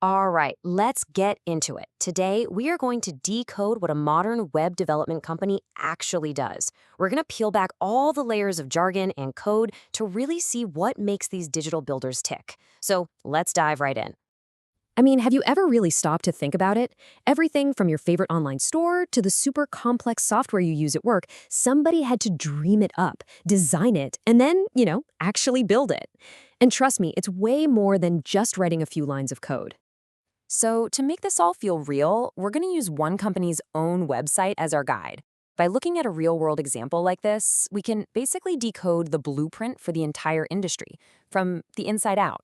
All right, let's get into it. Today, we are going to decode what a modern web development company actually does. We're going to peel back all the layers of jargon and code to really see what makes these digital builders tick. So let's dive right in. I mean, have you ever really stopped to think about it? Everything from your favorite online store to the super complex software you use at work, somebody had to dream it up, design it, and then, actually build it. And trust me, it's way more than just writing a few lines of code. So, to make this all feel real, we're going to use one company's own website as our guide. By looking at a real world example like this, we can basically decode the blueprint for the entire industry from the inside out.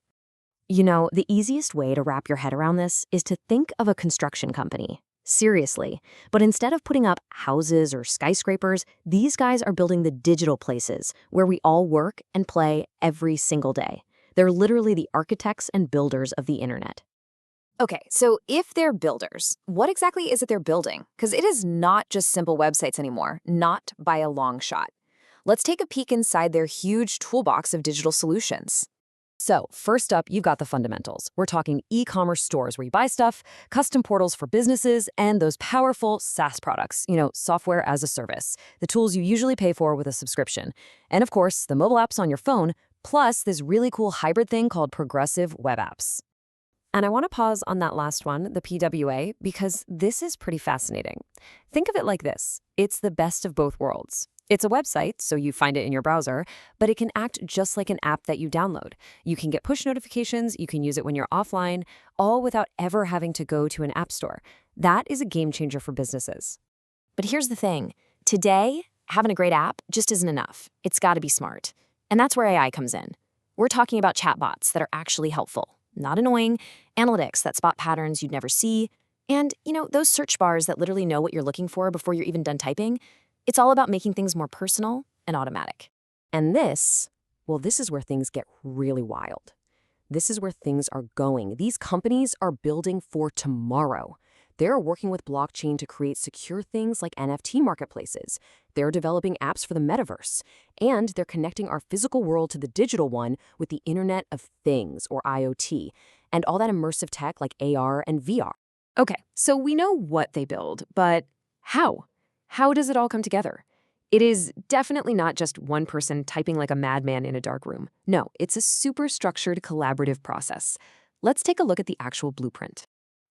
The easiest way to wrap your head around this is to think of a construction company. Seriously. But instead of putting up houses or skyscrapers, these guys are building the digital places where we all work and play every single day. They're literally the architects and builders of the internet. Okay, so if they're builders, what exactly is it they're building? Because it is not just simple websites anymore, not by a long shot. Let's take a peek inside their huge toolbox of digital solutions. So, first up, you've got the fundamentals. We're talking e-commerce stores where you buy stuff, custom portals for businesses, and those powerful SaaS products, software as a service, the tools you usually pay for with a subscription. And of course, the mobile apps on your phone, plus this really cool hybrid thing called progressive web apps. And I want to pause on that last one, the PWA, because this is pretty fascinating. Think of it like this. It's the best of both worlds. It's a website, so you find it in your browser, but it can act just like an app that you download. You can get push notifications, you can use it when you're offline, all without ever having to go to an app store. That is a game changer for businesses. But here's the thing. Today, having a great app just isn't enough. It's got to be smart. And that's where AI comes in. We're talking about chatbots that are actually helpful, not annoying, analytics that spot patterns you'd never see, and, those search bars that literally know what you're looking for before you're even done typing. It's all about making things more personal and automatic. And this is where things get really wild. This is where things are going. These companies are building for tomorrow. They're working with blockchain to create secure things like NFT marketplaces. They're developing apps for the metaverse. And they're connecting our physical world to the digital one with the Internet of Things, or IoT, and all that immersive tech like AR and VR. Okay, so we know what they build, but how? How does it all come together? It is definitely not just one person typing like a madman in a dark room. No, it's a super structured collaborative process. Let's take a look at the actual blueprint.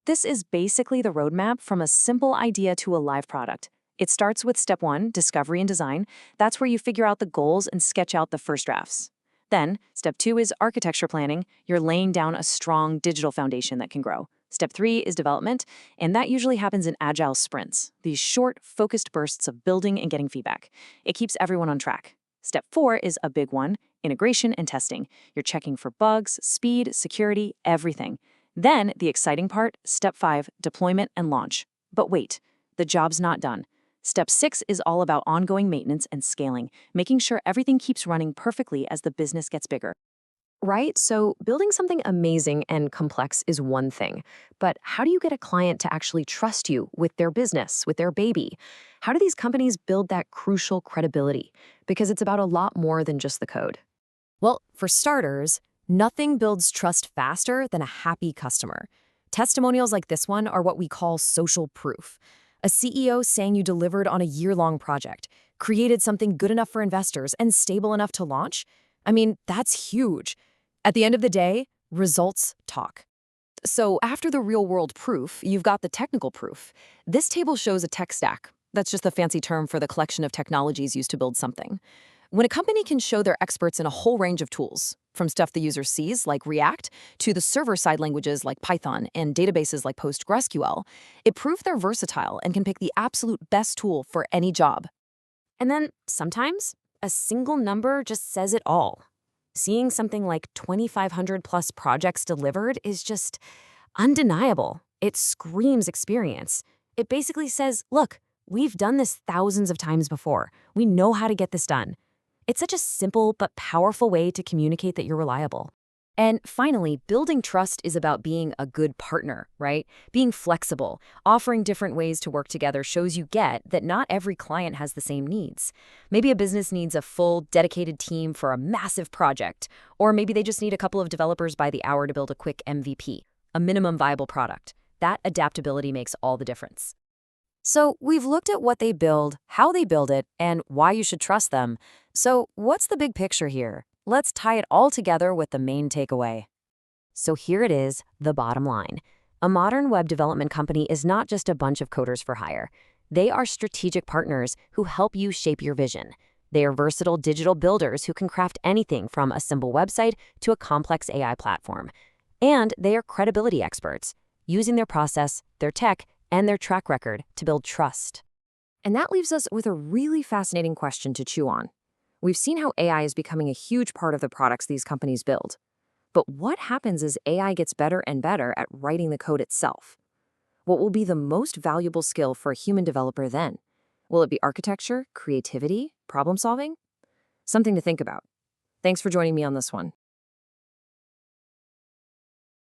This is basically the roadmap from a simple idea to a live product. It starts with step 1, discovery and design. That's where you figure out the goals and sketch out the first drafts. Then, step 2 is architecture planning. You're laying down a strong digital foundation that can grow. Step 3 is development, and that usually happens in agile sprints, these short, focused bursts of building and getting feedback. It keeps everyone on track. Step 4 is a big one, integration and testing. You're checking for bugs, speed, security, everything. Then, the exciting part, step 5, deployment and launch. But wait, the job's not done. Step 6 is all about ongoing maintenance and scaling, making sure everything keeps running perfectly as the business gets bigger. Right? So building something amazing and complex is one thing, but how do you get a client to actually trust you with their business, with their baby? How do these companies build that crucial credibility? Because it's about a lot more than just the code. Well, for starters, nothing builds trust faster than a happy customer. Testimonials like this one are what we call social proof. A CEO saying you delivered on a year-long project, created something good enough for investors and stable enough to launch. I mean, that's huge. At the end of the day, results talk. So after the real-world proof, you've got the technical proof. This table shows a tech stack. That's just the fancy term for the collection of technologies used to build something. When a company can show they're experts in a whole range of tools, from stuff the user sees, like React, to the server-side languages like Python and databases like PostgreSQL, it proves they're versatile and can pick the absolute best tool for any job. And then, sometimes, a single number just says it all. Seeing something like 2,500 plus projects delivered is just undeniable. It screams experience. It basically says, look, we've done this thousands of times before. We know how to get this done. It's such a simple but powerful way to communicate that you're reliable. And finally, building trust is about being a good partner, right? Being flexible, offering different ways to work together shows you get that not every client has the same needs. Maybe a business needs a full, dedicated team for a massive project, or maybe they just need a couple of developers by the hour to build a quick MVP. a minimum viable product. That adaptability makes all the difference. So we've looked at what they build, how they build it, and why you should trust them. So what's the big picture here? Let's tie it all together with the main takeaway. So here it is, the bottom line. A modern web development company is not just a bunch of coders for hire. They are strategic partners who help you shape your vision. They are versatile digital builders who can craft anything from a simple website to a complex AI platform. And they are credibility experts, using their process, their tech, and their track record to build trust. And that leaves us with a really fascinating question to chew on. We've seen how AI is becoming a huge part of the products these companies build. But what happens as AI gets better and better at writing the code itself? What will be the most valuable skill for a human developer then? Will it be architecture, creativity, problem solving? Something to think about. Thanks for joining me on this one.